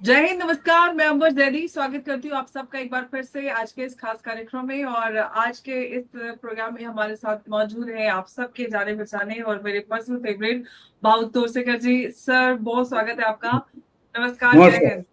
जय हिंद, नमस्कार। मैं अंबर जैदी स्वागत करती हूँ आप सबका एक बार फिर से आज के इस खास कार्यक्रम में। और आज के इस प्रोग्राम में हमारे साथ मौजूद है आप सबके जाने पहचाने और मेरे पर्सनल फेवरेट भाव तोरसेकर जी। सर, बहुत स्वागत है आपका। नमस्कार, जय नमस्कार। हिंद।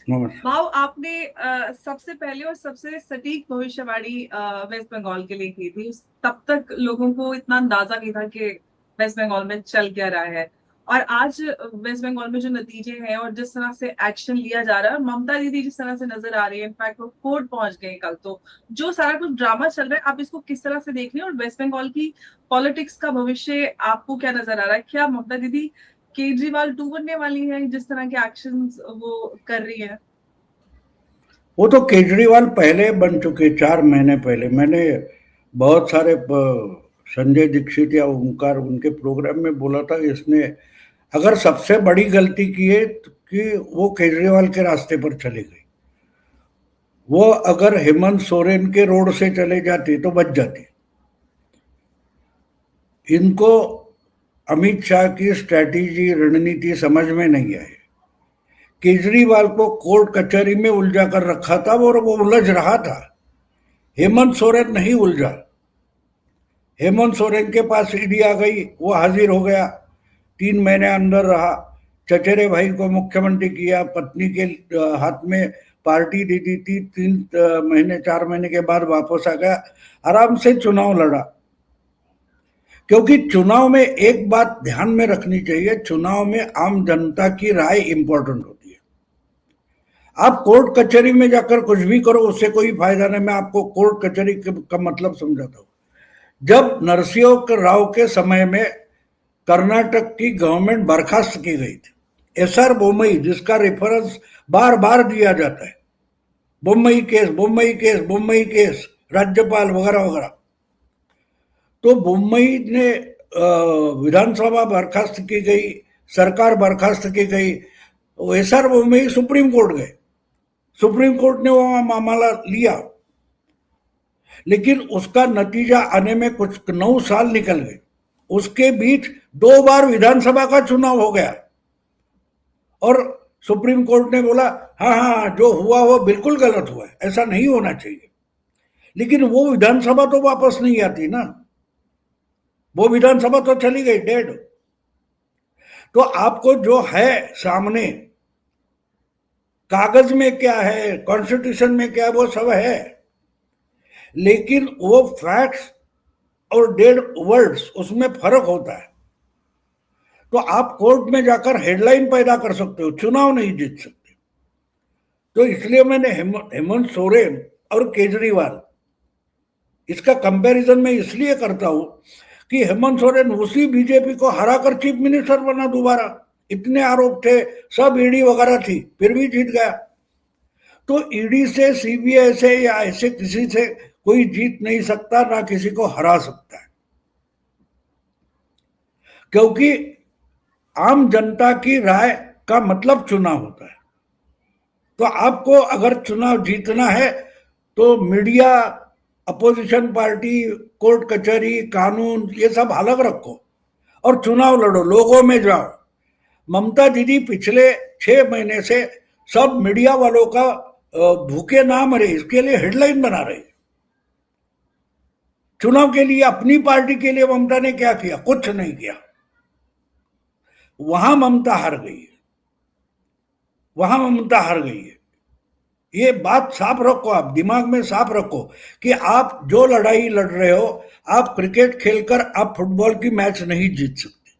नमस्कार। भाव, आपने सबसे पहले और सबसे सटीक भविष्यवाणी वेस्ट बंगाल के लिए की थी। तब तक लोगों को इतना अंदाजा नहीं था कि वेस्ट बंगाल में चल क्या रहा है। और आज वेस्ट बंगाल में जो नतीजे हैं और जिस तरह से एक्शन लिया जा रहा है, ममता दीदी जिस तरह से नजर आ रही है, इनफैक्ट वो कोर्ट पहुंच गए कल, तो जो सारा कुछ ड्रामा चल रहा है, आप इसको किस तरह से देख रहे हैं? और वेस्ट बंगाल की पॉलिटिक्स का भविष्य आपको क्या नजर आ रहा है? क्या ममता दीदी केजरीवाल 2 बनने वाली है जिस तरह के एक्शन वो कर रही है? वो तो केजरीवाल पहले बन चुके, 4 महीने पहले। मैंने बहुत सारे संजय दीक्षित या ओमकार उनके प्रोग्राम में बोला था, इसने अगर सबसे बड़ी गलती की है तो कि वो केजरीवाल के रास्ते पर चली गई। वो अगर हेमंत सोरेन के रोड से चले जाती तो बच जाती। इनको अमित शाह की स्ट्रैटेजी, रणनीति समझ में नहीं आई। केजरीवाल को कोर्ट कचहरी में उलझा कर रखा था और वो उलझ रहा था। हेमंत सोरेन नहीं उलझा। हेमंत सोरेन के पास ईडी आ गई, वो हाजिर हो गया, 3 महीने अंदर रहा, चचेरे भाई को मुख्यमंत्री किया, पत्नी के हाथ में पार्टी दे दी थी, 3 महीने 4 महीने के बाद वापस आ गया, आराम से चुनाव लड़ा। क्योंकि चुनाव में एक बात ध्यान में रखनी चाहिए, चुनाव में आम जनता की राय इंपॉर्टेंट होती है। आप कोर्ट कचहरी में जाकर कुछ भी करो, उससे कोई फायदा नहीं। मैं आपको कोर्ट कचहरी का मतलब समझाता हूँ। जब नरसिंह राव के समय में कर्नाटक की गवर्नमेंट बर्खास्त की गई थी, एसआर बोम्मई, जिसका रेफरेंस बार बार दिया जाता है, Bommai case, Bommai case, Bommai case, राज्यपाल वगैरह वगैरह, तो बोम्मई ने विधानसभा बर्खास्त की गई, सरकार बर्खास्त की गई, एसआर बोम्मई सुप्रीम कोर्ट गए, सुप्रीम कोर्ट ने वो मामला लिया, लेकिन उसका नतीजा आने में कुछ 9 साल निकल गए। उसके बीच 2 बार विधानसभा का चुनाव हो गया और सुप्रीम कोर्ट ने बोला हाँ हाँ, जो हुआ वो बिल्कुल गलत हुआ है, ऐसा नहीं होना चाहिए। लेकिन वो विधानसभा तो वापस नहीं आती ना, वो विधानसभा तो चली गई, डेड। तो आपको जो है सामने, कागज में क्या है, कॉन्स्टिट्यूशन में क्या है, वो सब है, लेकिन वो फैक्ट्स और डेड वर्ड्स, उसमें फर्क होता है। तो आप कोर्ट में जाकर हेडलाइन पैदा कर सकते हो, चुनाव नहीं जीत सकते। तो इसलिए मैंने हेमंत सोरेन और केजरीवाल, इसका कंपैरिजन मैं इसलिए करता हूं कि हेमंत सोरेन उसी बीजेपी को हराकर चीफ मिनिस्टर बना दोबारा। इतने आरोप थे, सब ईडी वगैरह थी, फिर भी जीत गया। तो ईडी से, सीबीआई से या ऐसे किसी से कोई जीत नहीं सकता, ना किसी को हरा सकता है। क्योंकि आम जनता की राय का मतलब चुनाव होता है। तो आपको अगर चुनाव जीतना है तो मीडिया, अपोजिशन पार्टी, कोर्ट कचहरी, कानून, ये सब अलग रखो और चुनाव लड़ो, लोगों में जाओ। ममता दीदी पिछले 6 महीने से सब मीडिया वालों का भूखे ना मरे इसके लिए हेडलाइन बना रही। चुनाव के लिए, अपनी पार्टी के लिए ममता ने क्या किया? कुछ नहीं किया। वहां ममता हार गई है, वहां ममता हार गई है। ये बात साफ रखो, आप दिमाग में साफ रखो कि आप जो लड़ाई लड़ रहे हो, आप क्रिकेट खेलकर आप फुटबॉल की मैच नहीं जीत सकते।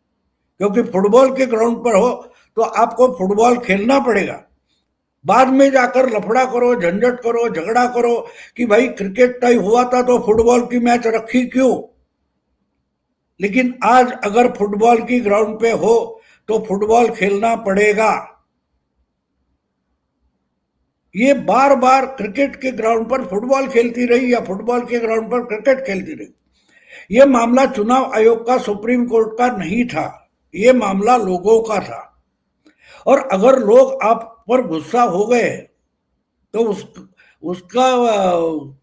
क्योंकि फुटबॉल के ग्राउंड पर हो तो आपको फुटबॉल खेलना पड़ेगा। बाद में जाकर लफड़ा करो, झंझट करो, झगड़ा करो कि भाई क्रिकेट टाई हुआ था तो फुटबॉल की मैच रखी क्यों। लेकिन आज अगर फुटबॉल की ग्राउंड पे हो तो फुटबॉल खेलना पड़ेगा। ये बार बार क्रिकेट के ग्राउंड पर फुटबॉल खेलती रही या फुटबॉल के ग्राउंड पर क्रिकेट खेलती रही। ये मामला चुनाव आयोग का, सुप्रीम कोर्ट का नहीं था, ये मामला लोगों का था। और अगर लोग आप पर गुस्सा हो गए तो उसका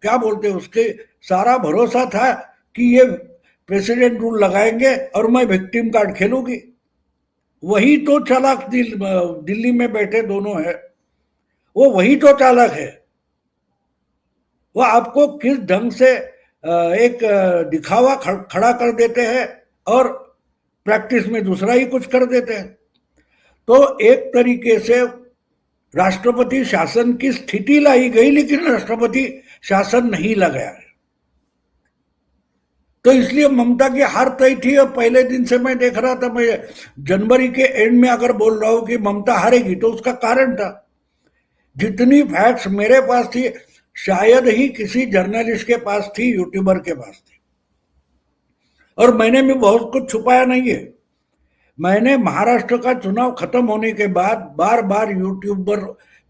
क्या बोलते, उसके सारा भरोसा था कि ये प्रेसिडेंट रूल लगाएंगे और मैं विक्टिम कार्ड खेलूंगी। वही तो चालाक दिल्ली में बैठे दोनों है, वो वही तो चालाक है। वो आपको किस ढंग से एक दिखावा खड़ा कर देते हैं और प्रैक्टिस में दूसरा ही कुछ कर देते हैं। तो एक तरीके से राष्ट्रपति शासन की स्थिति लाई गई, लेकिन राष्ट्रपति शासन नहीं लगाया है। तो इसलिए ममता की हार तय थी, और पहले दिन से मैं देख रहा था, मैं जनवरी के एंड में अगर बोल रहा हूं कि ममता हारेगी तो उसका कारण था, जितनी फैक्ट्स मेरे पास थी शायद ही किसी जर्नलिस्ट के पास थी, यूट्यूबर के पास थी। और मैंने भी बहुत कुछ छुपाया नहीं है। मैंने महाराष्ट्र का चुनाव खत्म होने के बाद बार बार यूट्यूबर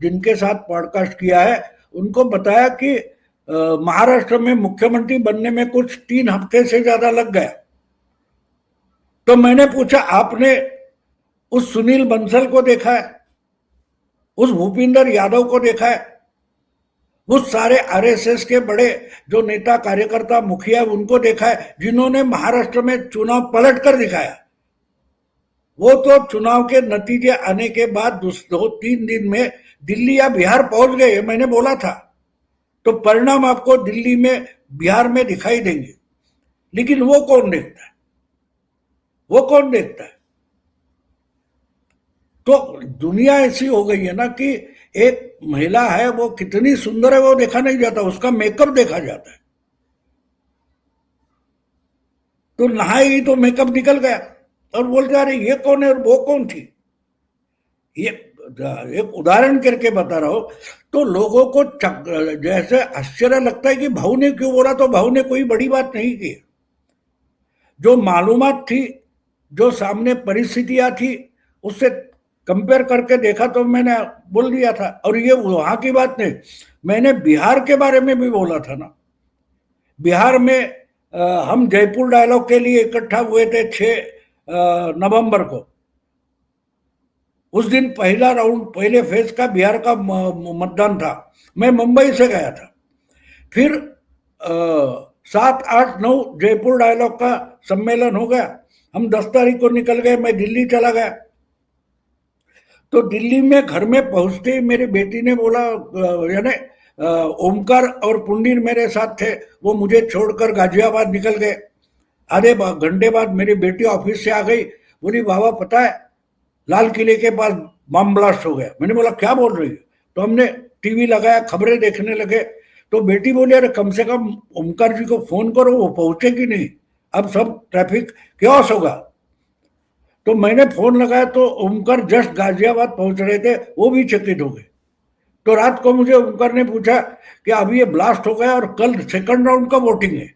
जिनके साथ पॉडकास्ट किया है उनको बताया कि महाराष्ट्र में मुख्यमंत्री बनने में कुछ 3 हफ्ते से ज्यादा लग गया। तो मैंने पूछा, आपने उस सुनील बंसल को देखा है, उस भूपिंदर यादव को देखा है, उस सारे आरएसएस के बड़े जो नेता कार्यकर्ता मुखिया उनको देखा है जिन्होंने महाराष्ट्र में चुनाव पलट कर दिखाया? वो तो चुनाव के नतीजे आने के बाद 2-3 दिन में दिल्ली या बिहार पहुंच गए, मैंने बोला था। तो परिणाम आपको दिल्ली में बिहार में दिखाई देंगे, लेकिन वो कौन देखता है? वो कौन देखता है? तो दुनिया ऐसी हो गई है ना कि एक महिला है वो कितनी सुंदर है वो देखा नहीं जाता, उसका मेकअप देखा जाता है। तो नहाई तो मेकअप निकल गया और बोलते अरे ये कौन है और वो कौन थी। ये एक उदाहरण करके बता रहा हूं। तो लोगों को जैसे आश्चर्य लगता है कि भाऊ ने क्यों बोला, तो भाऊ ने कोई बड़ी बात नहीं की। जो मालूमात थी, जो सामने परिस्थितियां थी, उससे कंपेयर करके देखा तो मैंने बोल दिया था। और ये वहां की बात नहीं, मैंने बिहार के बारे में भी बोला था ना। बिहार में हम जयपुर डायलॉग के लिए इकट्ठा हुए थे 6 नवंबर को। उस दिन पहला राउंड, पहले फेज का बिहार का मतदान था। मैं मुंबई से गया था। फिर 7, 8, 9 जयपुर डायलॉग का सम्मेलन हो गया। हम 10 तारीख को निकल गए, मैं दिल्ली चला गया। तो दिल्ली में घर में पहुंचते ही मेरी बेटी ने बोला, यानी ओमकार और पुंडीर मेरे साथ थे, वो मुझे छोड़कर गाजियाबाद निकल गए। आधे घंटे बाद मेरी बेटी ऑफिस से आ गई, बोली बाबा पता है लाल किले के पास बम ब्लास्ट हो गया। मैंने बोला क्या बोल रही है? तो हमने टीवी लगाया, खबरें देखने लगे। तो बेटी बोली अरे कम से कम ओमकार जी को फोन करो, वो पहुंचे कि नहीं, अब सब ट्रैफिक क्योस होगा। तो मैंने फोन लगाया तो ओमकार जस्ट गाजियाबाद पहुंच रहे थे, वो भी चकित हो गए। तो रात को मुझे ओमकार ने पूछा कि अभी ये ब्लास्ट हो गया और कल सेकंड राउंड का वोटिंग है।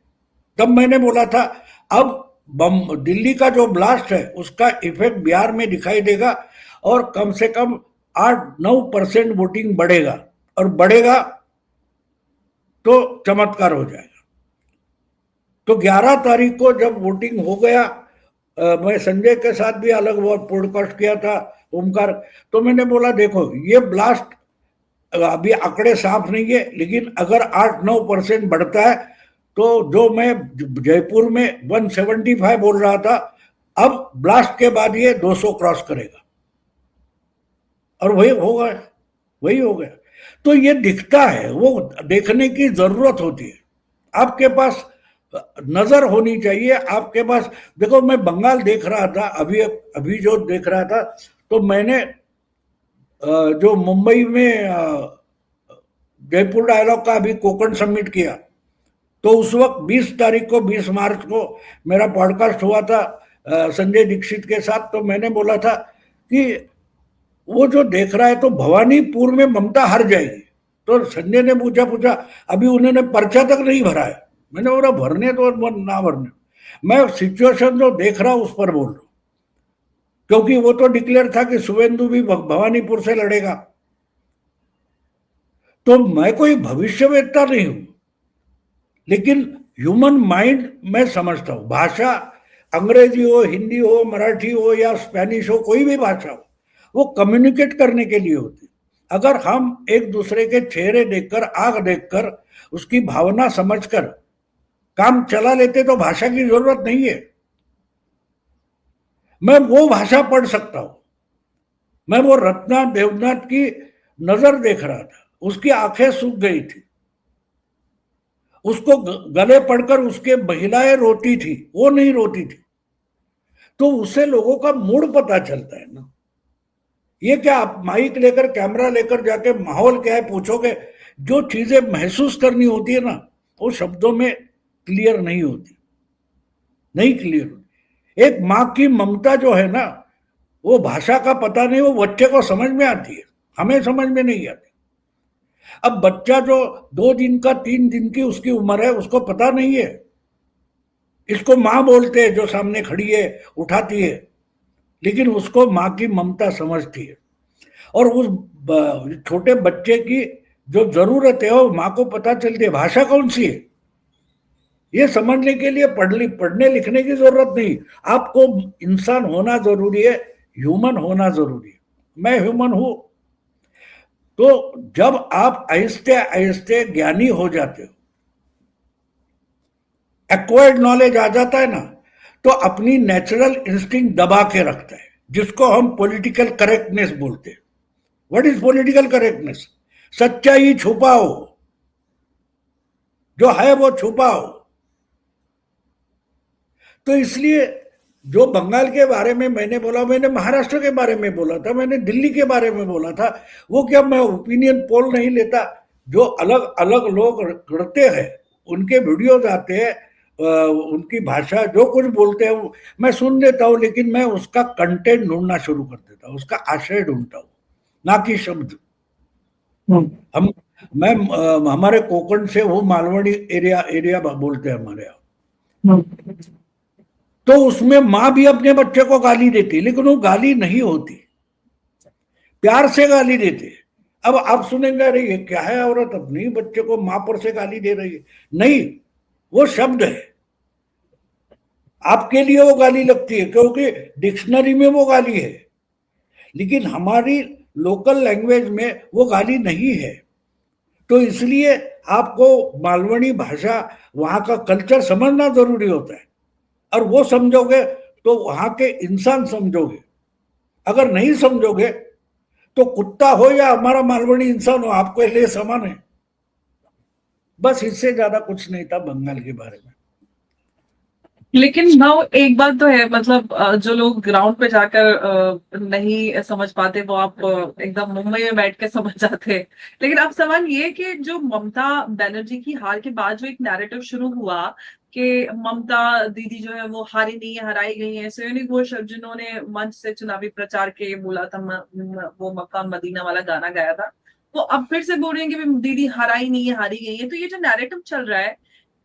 तब मैंने बोला था अब दिल्ली का जो ब्लास्ट है उसका इफेक्ट बिहार में दिखाई देगा और कम से कम 8-9% वोटिंग बढ़ेगा, और बढ़ेगा तो चमत्कार हो जाएगा। तो 11 तारीख को जब वोटिंग हो गया, मैं संजय के साथ भी अलग वो पॉडकास्ट किया था ओमकार। तो मैंने बोला देखो ये ब्लास्ट अभी आंकड़े साफ नहीं है, लेकिन अगर 8-9% बढ़ता है तो जो मैं जयपुर में 175 बोल रहा था, अब ब्लास्ट के बाद ये 200 क्रॉस करेगा। और वही हो गया, वही हो गया। तो ये दिखता है, वो देखने की जरूरत होती है। आपके पास नजर होनी चाहिए, आपके पास। देखो मैं बंगाल देख रहा था, अभी जो देख रहा था, तो मैंने जो मुंबई में जयपुर डायलॉग का अभी कोकण समिट किया, तो उस वक्त 20 तारीख को 20 मार्च को मेरा पॉडकास्ट हुआ था संजय दीक्षित के साथ। तो मैंने बोला था कि वो जो देख रहा है तो भवानीपुर में ममता हार जाएगी। तो संजय ने पूछा अभी उन्होंने पर्चा तक नहीं भरा है। मैंने बोला भरने तो ना भरने, मैं सिचुएशन जो देख रहा हूं उस पर बोल रहा हूं, क्योंकि वो तो डिक्लेयर था कि शुभेंदु भी भवानीपुर से लड़ेगा। तो मैं कोई भविष्यवेत्ता नहीं हूं, लेकिन ह्यूमन माइंड मैं समझता हूं। भाषा अंग्रेजी हो, हिंदी हो, मराठी हो या स्पेनिश हो, कोई भी भाषा हो, वो कम्युनिकेट करने के लिए होती। अगर हम एक दूसरे के चेहरे देखकर, आंख देखकर, उसकी भावना समझकर काम चला लेते तो भाषा की जरूरत नहीं है। मैं वो भाषा पढ़ सकता हूं। मैं वो रत्ना देवनाथ की नजर देख रहा था, उसकी आंखें सूख गई थी, उसको गले पड़कर उसके महिलाएं रोती थी, वो नहीं रोती थी। तो उससे लोगों का मूड पता चलता है ना। ये क्या आप माइक लेकर कैमरा लेकर जाके माहौल क्या है पूछोगे? जो चीजें महसूस करनी होती है ना, वो शब्दों में क्लियर नहीं होती, नहीं क्लियर होती। एक माँ की ममता जो है ना, वो भाषा का पता नहीं, वो बच्चे को समझ में आती है, हमें समझ में नहीं आती। अब बच्चा जो 2 दिन का 3 दिन की उसकी उम्र है, उसको पता नहीं है। इसको माँ बोलते हैं जो सामने खड़ी है, उठाती है, लेकिन उसको माँ की ममता समझती है। और उस छोटे बच्चे की जो जरूरत है वो माँ को पता चलती है। भाषा कौन सी है ये समझने के लिए पढ़ने लिखने की जरूरत नहीं, आपको इंसान होना जरूरी है, ह्यूमन होना जरूरी है। मैं ह्यूमन हूं। तो जब आप आहिस्ते आहिस्ते ज्ञानी हो जाते हो, एक्वायर्ड नॉलेज आ जाता है ना, तो अपनी नेचुरल इंस्टिंक्ट दबा के रखता है, जिसको हम पॉलिटिकल करेक्टनेस बोलते हैं। What is political correctness? सच्चाई छुपाओ, जो है वो छुपाओ। तो इसलिए जो बंगाल के बारे में मैंने बोला, मैंने महाराष्ट्र के बारे में बोला था, मैंने दिल्ली के बारे में बोला था, वो क्या मैं ओपिनियन पोल नहीं लेता? जो अलग अलग लोग करते हैं, उनके वीडियोज आते हैं, उनकी भाषा जो कुछ बोलते हैं मैं सुन लेता हूँ, लेकिन मैं उसका कंटेंट ढूंढना शुरू कर देता हूँ, उसका आशय ढूंढता हूँ, ना कि शब्द। हम मैं हमारे कोकण से वो मालवणी एरिया एरिया बोलते हैं हमारे यहाँ। तो उसमें माँ भी अपने बच्चे को गाली देती, लेकिन वो गाली नहीं होती, प्यार से गाली देते। अब आप सुनेंगे अरे ये क्या है, औरत अपनी बच्चे को माँ पर से गाली दे रही है। नहीं, वो शब्द है, आपके लिए वो गाली लगती है क्योंकि डिक्शनरी में वो गाली है, लेकिन हमारी लोकल लैंग्वेज में वो गाली नहीं है। तो इसलिए आपको मालवणी भाषा, वहां का कल्चर समझना जरूरी होता है, और वो समझोगे तो वहां के इंसान समझोगे। अगर नहीं समझोगे तो कुत्ता हो या हमारा मालवणी इंसान हो, आपके लिए समान है। बस इससे ज्यादा कुछ नहीं था बंगाल के बारे में। लेकिन नाउ एक बात तो है, मतलब जो लोग ग्राउंड पे जाकर नहीं समझ पाते, वो आप एकदम मुंबई में बैठ के समझ जाते हैं। लेकिन अब सवाल ये कि जो ममता बनर्जी की हार के बाद जो एक नैरेटिव शुरू हुआ कि ममता दीदी जो है वो हारी नहीं है, हराई गई है। सोनी घोष जिन्होंने मंच से चुनावी प्रचार के बोला था, वो मक्का मदीना वाला गाना गाया था, वो अब फिर से बोल रहे हैं कि दीदी हराई नहीं है, हारी गई है। तो ये जो नैरेटिव चल रहा है,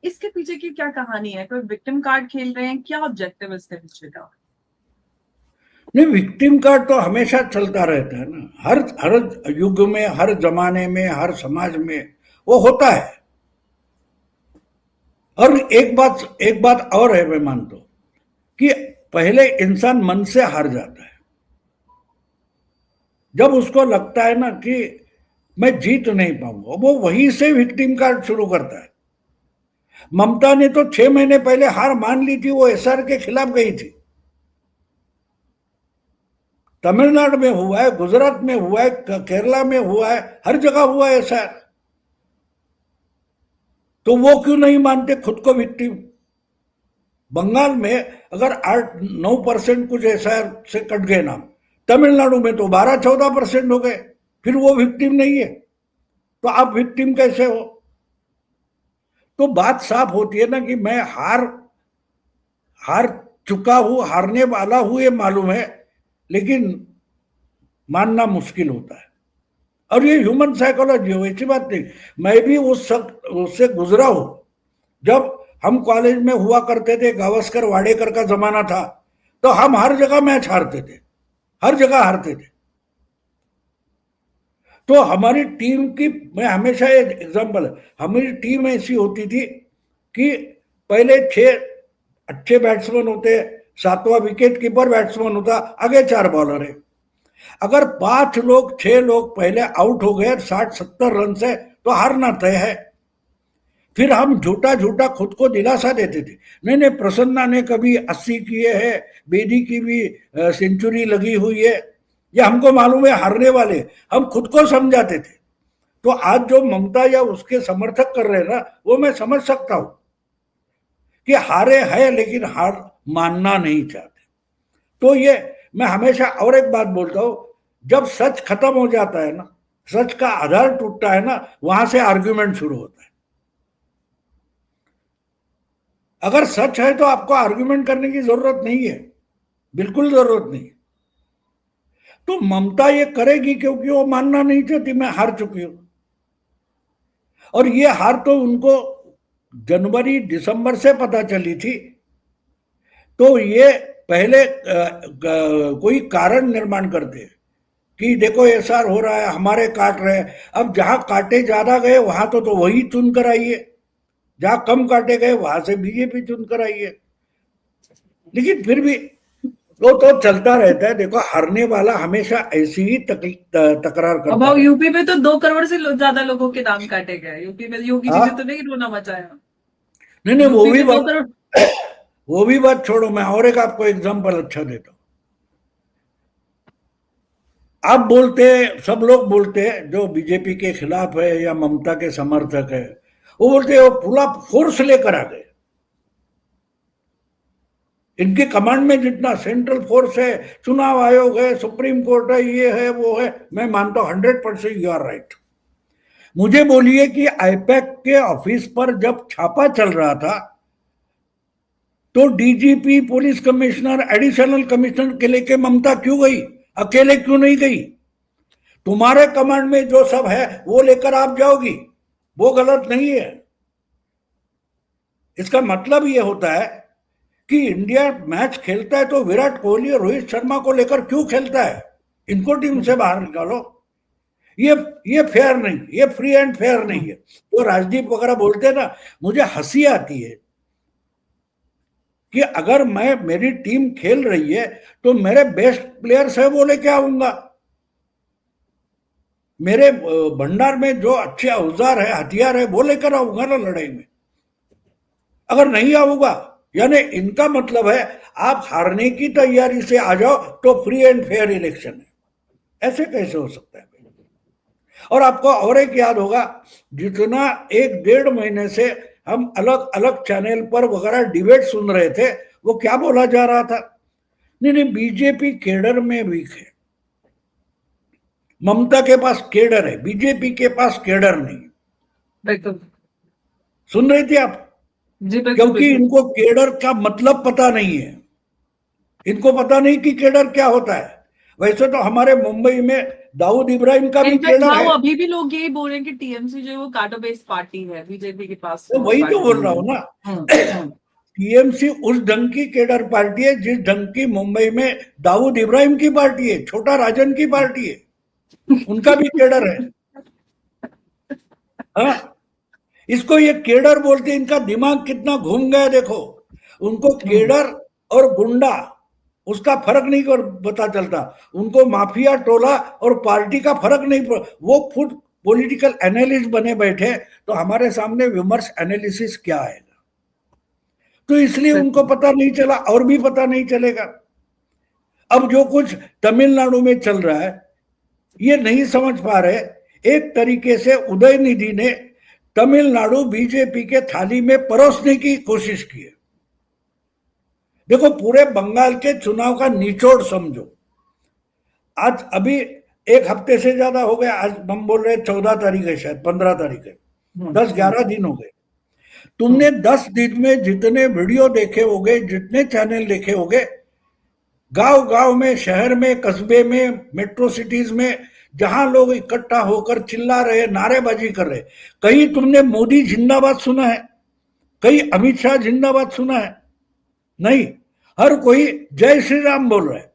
इसके पीछे की क्या कहानी है? कोई विक्टिम कार्ड खेल रहे हैं? क्या ऑब्जेक्टिव है इसके पीछे का? नहीं, विक्टिम कार्ड तो हमेशा चलता रहता है ना, हर हर युग में, हर जमाने में, हर समाज में वो होता है। और एक बात और है, मैं मानता हूं कि पहले इंसान मन से हार जाता है। जब उसको लगता है ना कि मैं जीत नहीं पाऊंगा, वो वहीं से विक्टिम कार्ड शुरू करता है। ममता ने तो 6 महीने पहले हार मान ली थी, वो एसआर के खिलाफ गई थी। तमिलनाडु में हुआ है, गुजरात में हुआ है, केरला में हुआ है, हर जगह हुआ है एसआर। तो वो क्यों नहीं मानते खुद को विक्टिम? बंगाल में अगर 8-9% कुछ एसआर से कट गए नाम, तमिलनाडु में तो 12-14% हो गए, फिर वो विक्टिम नहीं है, तो आप विक्टिम कैसे हो? तो बात साफ होती है ना कि मैं हार चुका हूं, हारने वाला हूं, ये मालूम है, लेकिन मानना मुश्किल होता है। और ये ह्यूमन साइकोलॉजी है, ऐसी बात नहीं। मैं भी उससे गुजरा हूं। जब हम कॉलेज में हुआ करते थे, गावस्कर वाडेकर का जमाना था, तो हम हर जगह मैच हारते थे, हर जगह हारते थे। तो हमारी टीम की, मैं हमेशा एक एग्जांपल, हमारी टीम ऐसी होती थी कि पहले 6 अच्छे बैट्समैन होते, 7वां विकेट कीपर बैट्समैन होता, आगे 4 बॉलर है। अगर 5 लोग 6 लोग पहले आउट हो गए 60-70 रन से, तो हारना तय है। फिर हम झूठा झूठा खुद को दिलासा देते थे, नहीं नहीं प्रसन्ना ने कभी 80 किए हैं, बेदी की भी सेंचुरी लगी हुई है, ये हमको मालूम है हारने वाले, हम खुद को समझाते थे। तो आज जो ममता या उसके समर्थक कर रहे हैं ना, वो मैं समझ सकता हूं कि हारे है लेकिन हार मानना नहीं चाहते। तो ये मैं हमेशा और एक बात बोलता हूं, जब सच खत्म हो जाता है ना, सच का आधार टूटता है ना, वहां से आर्ग्यूमेंट शुरू होता है। अगर सच है तो आपको आर्ग्यूमेंट करने की जरूरत नहीं है, बिल्कुल जरूरत नहीं। तो ममता ये करेगी क्योंकि वो मानना नहीं चाहती मैं हार चुकी हूं, और ये हार तो उनको जनवरी दिसंबर से पता चली थी। तो ये पहले कोई कारण निर्माण करते कि देखो ऐसा हो रहा है, हमारे काट रहे हैं। अब जहां काटे ज्यादा गए वहां तो वही चुन कर आई है, जहां कम काटे गए वहां से बीजेपी चुन कर आई है। लेकिन फिर भी वो तो चलता रहता है। देखो हारने वाला हमेशा ऐसी ही तकरार अब करता है। यूपी में तो 2 करोड़ से ज्यादा लोगों के नाम काटे गए यूपी में, योगी जी ने तो हाँ, नहीं रोना मचाया। नहीं नहीं वो यूपी भी में 2 करोड़। बात, वो भी बात छोड़ो, मैं और एक आपको एग्जांपल अच्छा देता हूं। आप बोलते, सब लोग बोलते हैं जो बीजेपी के खिलाफ है या ममता के समर्थक है, वो बोलते हैं वो पूरा फोर्स लेकर आ गए। इनके कमांड में जितना सेंट्रल फोर्स है, चुनाव आयोग है, सुप्रीम कोर्ट है, ये है वो है, मैं मानता हूं 100% यू आर राइट। मुझे बोलिए कि आईपैक के ऑफिस पर जब छापा चल रहा था तो DGP, police commissioner, additional commissioner के लेके ममता क्यों गई, अकेले क्यों नहीं गई? तुम्हारे कमांड में जो सब है वो लेकर आप जाओगी, वो गलत नहीं है। इसका मतलब ये होता है कि इंडिया मैच खेलता है तो विराट कोहली और रोहित शर्मा को लेकर क्यों खेलता है? इनको टीम से बाहर निकालो। ये ये फेयर नहीं, ये फ्री एंड फेयर नहीं है। तो राजदीप वगैरह बोलते हैं ना, मुझे हंसी आती है कि अगर मैं, मेरी टीम खेल रही है तो मेरे बेस्ट प्लेयर्स है वो लेके आऊंगा, मेरे भंडार में जो अच्छे औजार है, हथियार है, वो लेकर आऊंगा ना लड़ाई में। अगर नहीं आऊंगा, यानी इनका मतलब है आप हारने की तैयारी से आ जाओ तो फ्री एंड फेयर इलेक्शन है। ऐसे कैसे हो सकता है? और आपको और एक याद होगा, जितना 1-1.5 महीने से हम अलग अलग चैनल पर वगैरह डिबेट सुन रहे थे, वो क्या बोला जा रहा था? नहीं नहीं बीजेपी केडर में वीक है, ममता के पास केडर है, बीजेपी के पास केडर नहीं। बिल्कुल। सुन रहे थे आप? जी बिल्कुल क्योंकि बिल्कुल। इनको केडर का मतलब पता नहीं है, इनको पता नहीं कि केडर क्या होता है। वैसे तो हमारे मुंबई में दाऊद इब्राहिम का भी इनफैक्ट केडर हाँ, है। वो अभी भी लोग यही बोल रहे हैं कि टीएमसी जो है वो कार्डो बेस्ड पार्टी है, बीजेपी के पास तो वही तो पार्टी बोल नहीं रहा है। हूं ना। हम्म। टीएमसी उस ढंग की केडर पार्टी है जिस ढंग की मुंबई में दाऊद इब्राहिम की पार्टी है, छोटा राजन की पार्टी है, उनका भी केडर है। हाँ, इसको ये केडर बोलते हैं। इनका दिमाग कितना घूम गया देखो। उनको केडर और गुंडा उसका फर्क नहीं पता चलता, उनको माफिया टोला और पार्टी का फर्क नहीं वो खुद पॉलिटिकल एनालिस्ट बने बैठे, तो हमारे सामने विमर्श एनालिसिस क्या आएगा? तो इसलिए उनको बिल्कुल। पता नहीं चला और भी पता नहीं चलेगा। अब जो कुछ तमिलनाडु में चल रहा है ये नहीं समझ पा रहे। एक तरीके से उदयनिधि ने तमिलनाडु बीजेपी के थाली में परोसने की कोशिश की है। देखो पूरे बंगाल के चुनाव का निचोड़ समझो। आज अभी 1 हफ्ते से ज्यादा हो गया, आज हम बोल रहे 14 तारीख है, शायद 15 तारीख है, 10-11 दिन हो गए। तुमने 10 दिन में जितने वीडियो देखे होंगे, जितने चैनल देखे होंगे, गांव गांव में, शहर में, कस्बे में, मेट्रो सिटीज में, जहां लोग इकट्ठा होकर चिल्ला रहे, नारेबाजी कर रहे, कहीं तुमने मोदी जिंदाबाद सुना है? कहीं अमित शाह जिंदाबाद सुना है? नहीं, हर कोई जय श्री राम बोल रहा है।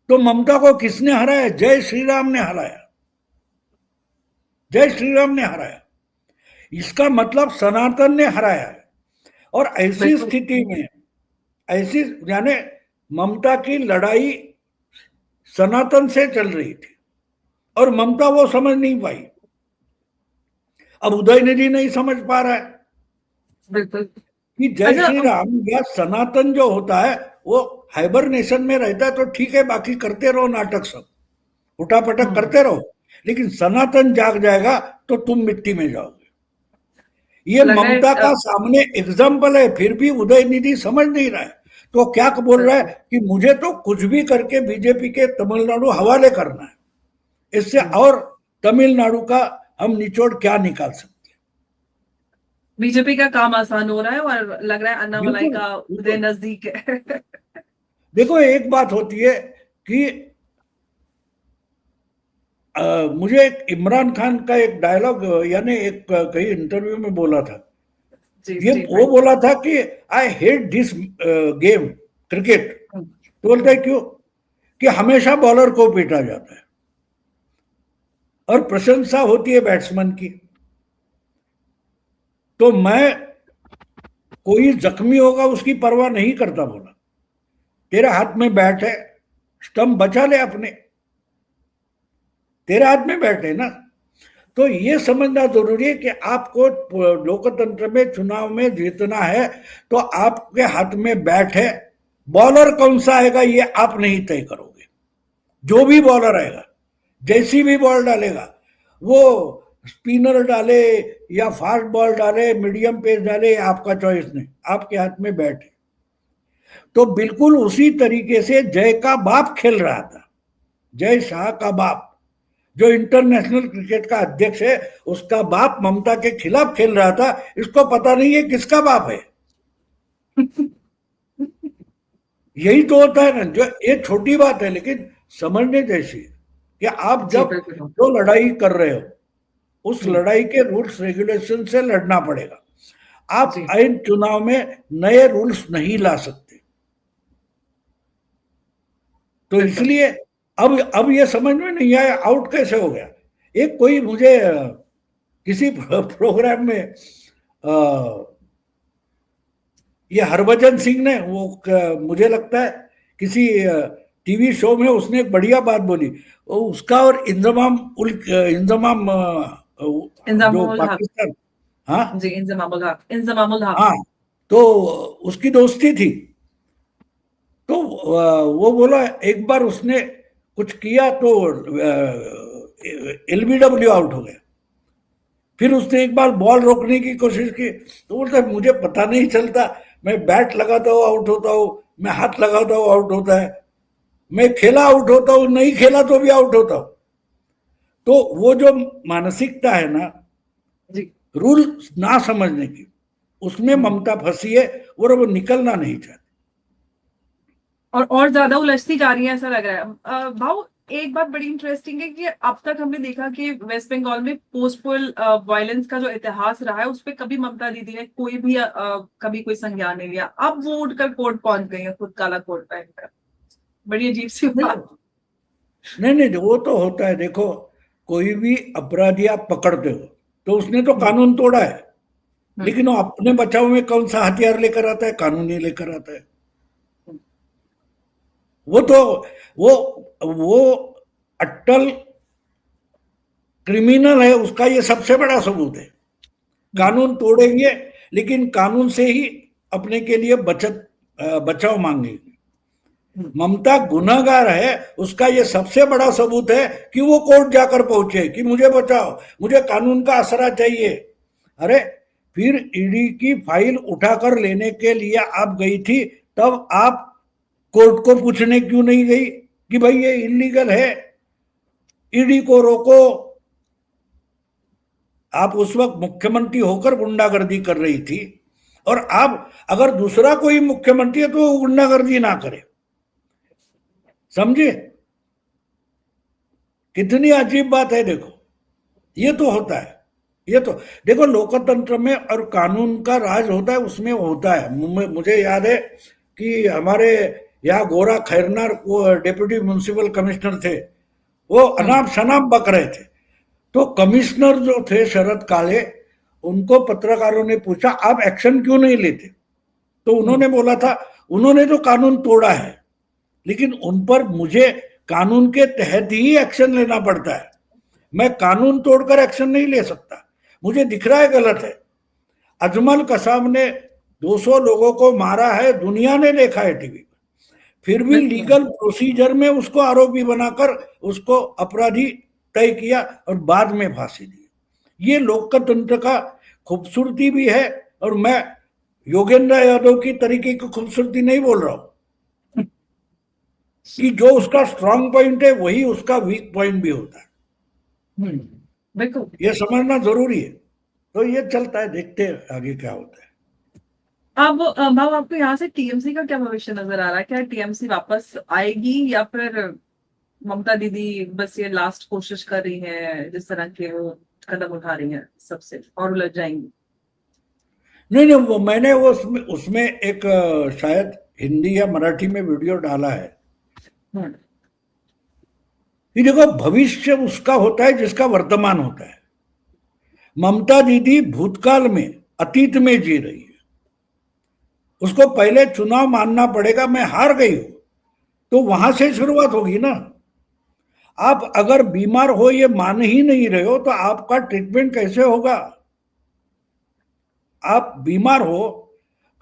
तो ममता को किसने हराया? जय श्री राम ने हराया, जय श्री राम ने हराया। इसका मतलब सनातन ने हराया है। और ऐसी बिल्कुल। स्थिति में, ऐसी यानी ममता की लड़ाई सनातन से चल रही थी और ममता वो समझ नहीं पाई। अब उदयनिधि नहीं समझ पा रहा है, बिल्कुल। कि जय अच्छा श्री राम या सनातन जो होता है वो हाइबरनेशन में रहता है तो ठीक है, बाकी करते रहो नाटक सब, उठापटक हम्म, करते रहो, लेकिन सनातन जाग जाएगा तो तुम मिट्टी में जाओगे। ये लग रहा है ममता का सामने एग्जाम्पल है, फिर भी उदयनिधि समझ नहीं रहा है। तो क्या बोल रहा है बिल्कुल। कि मुझे तो कुछ भी करके बीजेपी के तमिलनाडु हवाले करना है, इससे हम्म, और तमिलनाडु का हम निचोड़ क्या निकाल सकते बीजेपी का काम आसान हो रहा है और लग रहा है हैं। अन्नामलाई बिल्कुल का उदय बिल्कुल। नजदीक है। देखो एक बात होती है कि मुझे एक इमरान खान का एक डायलॉग यानी एक कहीं इंटरव्यू में बोला था, जी, ये वो स्टेटमेंट। बोला था कि I hate this game cricket. तो बोलते हैं क्यों? कि हमेशा बॉलर को पीटा जाता है और प्रशंसा होती है बैट्समैन की। तो मैं कोई जख्मी होगा उसकी परवाह नहीं करता, बोला तेरे हाथ में बैट है, स्टंप बचा ले अपने, तेरे हाथ में बैट है ना। तो ये समझना जरूरी है कि आपको लोकतंत्र में चुनाव में जीतना है तो आपके हाथ में बैट है। बॉलर कौन सा आएगा ये आप नहीं तय करोगे, जो भी बॉलर आएगा, जैसी भी बॉल डालेगा, वो स्पिनर डाले या फास्ट बॉल डाले, मीडियम पेस डाले, आपका चॉइस नहीं, आपके हाथ में बैट है। तो बिल्कुल उसी तरीके से जय का बाप खेल रहा था, जय शाह का बाप जो इंटरनेशनल क्रिकेट का अध्यक्ष है, उसका बाप ममता के खिलाफ खेल रहा था। इसको पता नहीं है किसका बाप है। यही तो होता है ना, जो ये छोटी बात है लेकिन समझने जैसी है कि आप जी, जब बिल्कुल। जो लड़ाई कर रहे हो उस हम्म, लड़ाई के रूल्स रेगुलेशन से लड़ना पड़ेगा। आप जी, आइन चुनाव में नए रूल्स नहीं ला सकते। तो बिल्कुल। इसलिए अब ये समझ में नहीं आया आउट कैसे हो गया। एक कोई मुझे किसी प्रोग्राम में ये हरभजन सिंह ने मुझे लगता है किसी टीवी शो में उसने एक बढ़िया बात बोली। उसका और इंजमाम जो इंजमामुल हक। पाकिस्तान, हाँ जी, इंजमामुल हक, इंजमामुल हक। हाँ, तो उसकी दोस्ती थी। तो वो बोला एक बार उसने कुछ किया तो एलबीडब्ल्यू आउट हो गया। फिर उसने एक बार बॉल रोकने की कोशिश की तो बोलता है मुझे पता नहीं चलता, मैं बैट लगाता हूँ आउट होता हूँ, मैं हाथ लगाता हूँ आउट होता है, मैं खेला आउट होता हूँ, नहीं खेला तो भी आउट होता हूँ। तो वो जो मानसिकता है ना जी। रूल ना समझने की, उसमें हम्म। ममता फंसी है और वो निकलना नहीं चाहती। और ज्यादा उलझती जा रही है ऐसा लग रहा है। भाव, एक बात बड़ी इंटरेस्टिंग है कि अब तक हमने देखा कि वेस्ट बंगाल में पोस्ट पोल वायलेंस का जो इतिहास रहा है उस पर कभी ममता दीदी ने कोई भी कभी कोई संज्ञान नहीं लिया। अब वो उठकर कोर्ट पहुंच गई है, खुद काला कोट पहनकर। बड़ी अजीब सी नहीं बात। नहीं नहीं, वो तो होता है। देखो कोई भी अपराधी आप पकड़ते हो तो उसने तो हम्म, कानून तोड़ा है, हम्म, लेकिन वो अपने बचाव में कौन सा हथियार लेकर आता है? कानून ही लेकर आता है। हम्म, वो तो वो वो अट्टल क्रिमिनल है, उसका ये सबसे बड़ा सबूत है। हम्म, कानून तोड़ेंगे लेकिन कानून से ही अपने के लिए बचाव मांगेंगे। हम्म, ममता गुनाहगार है, उसका ये सबसे बड़ा सबूत है कि वो कोर्ट जाकर पहुंचे कि मुझे बचाओ, मुझे कानून का आसरा चाहिए। अरे फिर ईडी की फाइल उठाकर लेने के लिए आप गई थी, तब आप कोर्ट को पूछने क्यों नहीं गई कि भाई ये इलीगल है, ईडी को रोको। आप उस वक्त मुख्यमंत्री होकर गुंडागर्दी कर रही थी, और आप अगर दूसरा कोई मुख्यमंत्री है तो वो गुंडागर्दी ना करे। समझे कितनी अजीब बात है? देखो ये तो होता है, ये तो देखो लोकतंत्र में और कानून का राज होता है, उसमें होता है। मुझे याद है कि हमारे यहाँ गोरा खैरनार वो डेप्यूटी म्यूनसिपल कमिश्नर थे, वो हम्म, अनाप शनाप बक रहे थे। तो कमिश्नर जो थे शरद काले, उनको पत्रकारों ने पूछा आप एक्शन क्यों नहीं लेते? तो हम्म, उन्होंने बोला था उन्होंने तो कानून तोड़ा है, लेकिन उन पर मुझे कानून के तहत ही एक्शन लेना पड़ता है। मैं कानून तोड़कर एक्शन नहीं ले सकता, मुझे दिख रहा है गलत है। अजमल कसाब ने 200 लोगों को मारा है, दुनिया ने देखा है टीवी पर, फिर भी बिल्कुल लीगल प्रोसीजर में उसको आरोपी बनाकर उसको अपराधी तय किया और बाद में फांसी दी। ये लोकतंत्र का खूबसूरती भी है, और मैं योगेंद्र यादव की तरीके की खूबसूरती नहीं बोल रहा हूं कि जो उसका स्ट्रांग पॉइंट है वही उसका वीक पॉइंट भी होता है। बिल्कुल। ये समझना जरूरी है। तो ये चलता है, देखते हैं आगे क्या होता है। अब भाव आपको यहाँ से टीएमसी का क्या भविष्य नजर आ रहा है? क्या टीएमसी वापस आएगी या फिर ममता दीदी बस ये लास्ट कोशिश कर रही है, जिस तरह के वो कदम उठा रही है सबसे, और उलझ जाएंगी? नहीं नहीं, वो मैंने वो उसमें एक शायद हिंदी या मराठी में वीडियो डाला है हम्म। कि देखो, भविष्य उसका होता है जिसका वर्तमान होता है। ममता दीदी भूतकाल में, अतीत में जी रही है। उसको पहले चुनाव मानना पड़ेगा, मैं हार गई हूं, तो वहां से शुरुआत होगी ना। आप अगर बीमार हो ये मान ही नहीं रहे हो तो आपका ट्रीटमेंट कैसे होगा? आप बीमार हो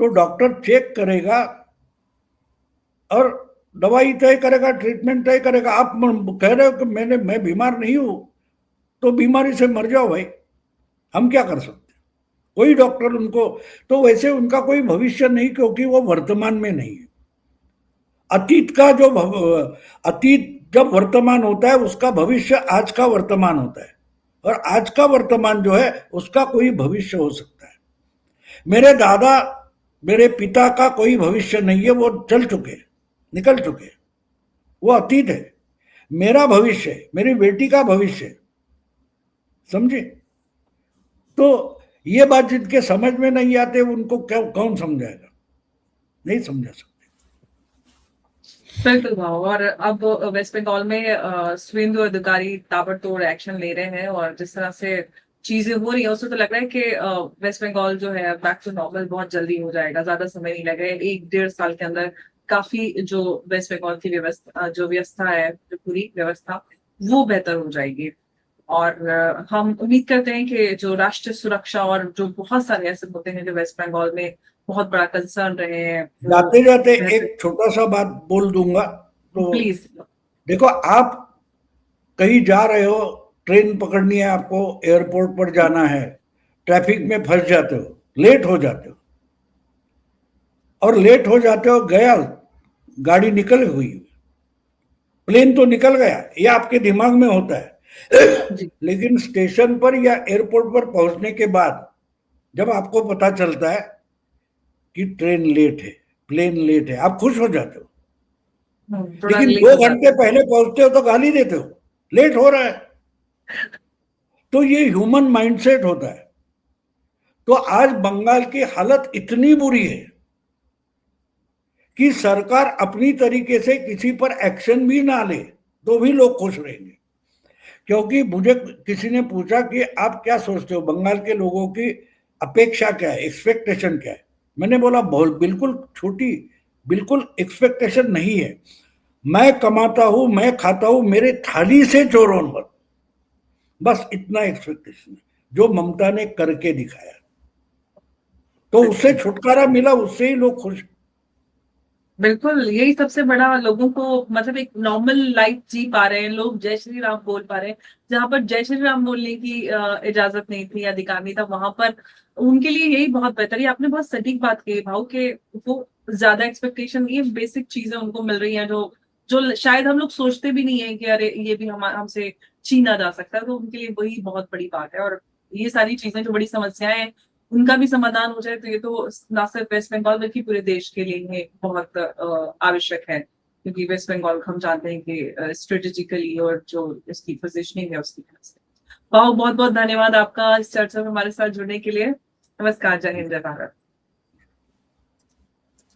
तो डॉक्टर चेक करेगा और दवाई तय करेगा, ट्रीटमेंट तय करेगा। आप कह रहे हो कि मैं बीमार नहीं हूं, तो बीमारी से मर जाओ भाई, हम क्या कर सकते? कोई डॉक्टर उनको, तो वैसे उनका कोई भविष्य नहीं, क्योंकि वो वर्तमान में नहीं है। अतीत का जो अतीत जब वर्तमान होता है, उसका भविष्य आज का वर्तमान होता है, और आज का वर्तमान जो है उसका कोई भविष्य हो सकता है। मेरे दादा, मेरे पिता का कोई भविष्य नहीं है, वो चल चुके, निकल चुके, वो अतीत है। मेरा भविष्य है, मेरी बेटी का भविष्य है, समझे? तो ये बात जिनके समझ में नहीं आते उनको क्या कौन समझाएगा? नहीं समझा सकते। बिल्कुल भाव। और अब वेस्ट बंगाल में सुवेंदु अधिकारी ताबड़तोड़ एक्शन ले रहे हैं, और जिस तरह से चीजें हो रही है उससे तो लग रहा है कि वेस्ट बंगाल जो है बैक टू नॉर्मल बहुत जल्दी हो जाएगा, ज्यादा समय नहीं लगेगा। 1-1.5 साल के अंदर काफी जो वेस्ट बंगाल की व्यवस्था, जो व्यवस्था है, जो पूरी व्यवस्था, वो बेहतर हो जाएगी। और हम उम्मीद करते हैं कि जो राष्ट्रीय सुरक्षा और जो बहुत सारे ऐसे मुद्दे हैं जो वेस्ट बंगाल में बहुत बड़ा कंसर्न रहे हैं, वो जाते जाते बेहतर। एक छोटा सा बात बोल दूंगा। तो प्लीज। देखो, आप कहीं जा रहे हो, ट्रेन पकड़नी है आपको, एयरपोर्ट पर जाना है, ट्रैफिक में फंस जाते हो, लेट हो जाते हो, और लेट हो जाते हो, गया, गाड़ी निकल हुई, प्लेन तो निकल गया, ये आपके दिमाग में होता है। जी। लेकिन स्टेशन पर या एयरपोर्ट पर पहुंचने के बाद जब आपको पता चलता है कि ट्रेन लेट है, प्लेन लेट है, आप खुश हो जाते हो। थोड़ा लेकिन रिलीफ दो हो जाता घंटे है। पहले पहुंचते हो तो गाली देते हो, लेट हो रहा है। तो ये ह्यूमन माइंडसेट होता है। तो आज बंगाल की हालत इतनी बुरी है कि सरकार अपनी तरीके से किसी पर एक्शन भी ना ले तो भी लोग खुश रहेंगे। क्योंकि मुझे किसी ने पूछा कि आप क्या सोचते हो, बंगाल के लोगों की अपेक्षा क्या है, एक्सपेक्टेशन क्या है? मैंने बोला बिल्कुल छोटी, बिल्कुल एक्सपेक्टेशन नहीं है। मैं कमाता हूं, मैं खाता हूं, मेरे थाली से चोरों मत, बस इतना एक्सपेक्टेशन है, जो ममता ने करके दिखाया। तो उससे छुटकारा मिला, उससे ही लोग खुश। बिल्कुल, यही सबसे बड़ा, लोगों को मतलब एक नॉर्मल लाइफ जी पा रहे हैं लोग, जय श्री राम बोल पा रहे हैं। जहां पर जय श्री राम बोलने की इजाजत नहीं थी, अधिकार नहीं था, वहां पर उनके लिए यही बहुत बेहतर है। आपने बहुत सटीक बात कही भाव के, वो ज्यादा एक्सपेक्टेशन, ये बेसिक चीजें उनको मिल रही हैं जो जो शायद हम लोग सोचते भी नहीं है कि अरे ये भी हमसे छीना जा सकता है। तो उनके लिए वही बहुत बड़ी बात है। और ये सारी चीजें जो बड़ी समस्याएं हैं उनका भी समाधान हो जाए, तो ये तो ना सिर्फ वेस्ट बंगाल बल्कि पूरे देश के लिए ही बहुत आवश्यक है। क्योंकि वेस्ट बंगाल हम जानते हैं कि स्ट्रेटेजिकली और जो इसकी पोजिशनिंग है उसकी वजह से। बहुत बहुत धन्यवाद आपका इस चर्चा में हमारे साथ जुड़ने के लिए। नमस्कार, जय हिंद, जय भारत।